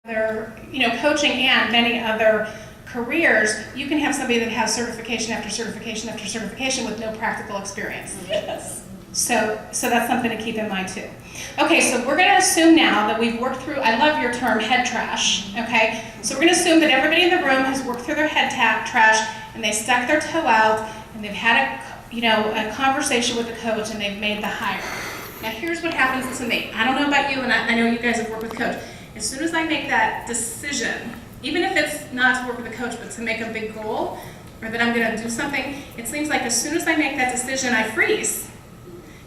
Coaching and many other careers, you can have somebody that has certification after certification after certification with no practical experience. Yes. So that's something to keep in mind too. Okay, so we're going to assume now that we've worked through, I love your term, head trash, okay? So we're going to assume that everybody in the room has worked through their trash and they stuck their toe out and they've had a conversation with the coach and they've made the hire. Now here's what happens to me. I don't know about you, and I know you guys have worked with coach. As soon as I make that decision, even if it's not to work with a coach, but to make a big goal, or that I'm going to do something, it seems like as soon as I make that decision, I freeze.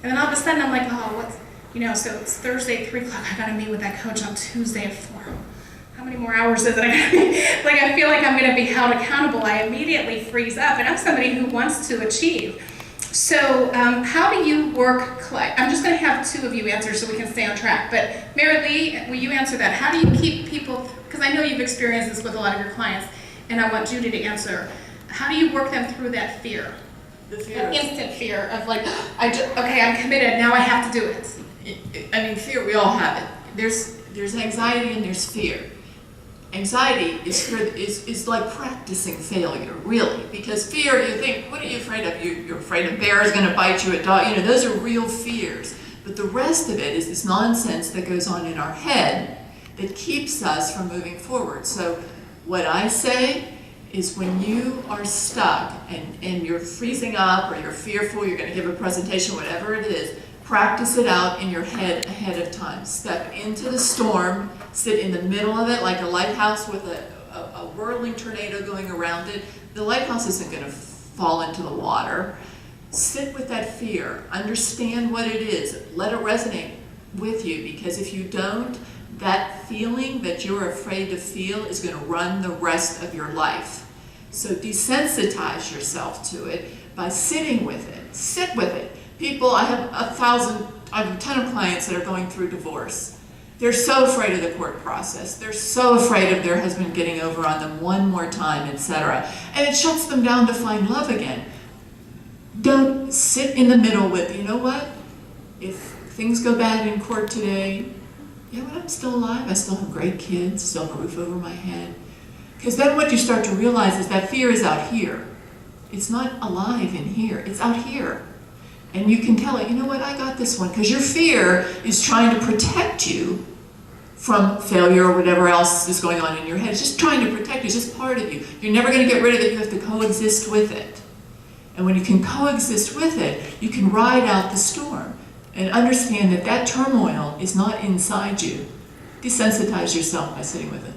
And then all of a sudden I'm like, oh, so it's Thursday at 3 o'clock, I got to meet with that coach on Tuesday at 4. How many more hours is it? I feel like I'm going to be held accountable. I immediately freeze up, and I'm somebody who wants to achieve. So how do you work, I'm just going to have two of you answer so we can stay on track, but Mary Lee, will you answer that? How do you keep people, because I know you've experienced this with a lot of your clients, and I want Judy to answer, how do you work them through that fear? The fear. That instant fear of like, okay, I'm committed, now I have to do it. Fear, we all have it. There's anxiety and there's fear. Anxiety is like practicing failure, really, because fear, you think, what are you afraid of? You're afraid a bear is going to bite you, a dog, those are real fears. But the rest of it is this nonsense that goes on in our head that keeps us from moving forward. So what I say is when you are stuck and you're freezing up or you're fearful, you're going to give a presentation, whatever it is, practice it out in your head ahead of time. Step into the storm, sit in the middle of it like a lighthouse with a whirling tornado going around it. The lighthouse isn't going to fall into the water. Sit with that fear. Understand what it is. Let it resonate with you, because if you don't, that feeling that you're afraid to feel is going to run the rest of your life. So desensitize yourself to it by sitting with it. Sit with it. People, I have a ton of clients that are going through divorce. They're so afraid of the court process. They're so afraid of their husband getting over on them one more time, etc. And it shuts them down to find love again. Don't sit in the middle with, you know what? If things go bad in court today, I'm still alive. I still have great kids, still have a roof over my head. Because then what you start to realize is that fear is out here. It's not alive in here. It's out here. And you can tell it, you know what, I got this one. Because your fear is trying to protect you from failure or whatever else is going on in your head. It's just trying to protect you. It's just part of you. You're never going to get rid of it. You have to coexist with it. And when you can coexist with it, you can ride out the storm and understand that that turmoil is not inside you. Desensitize yourself by sitting with it.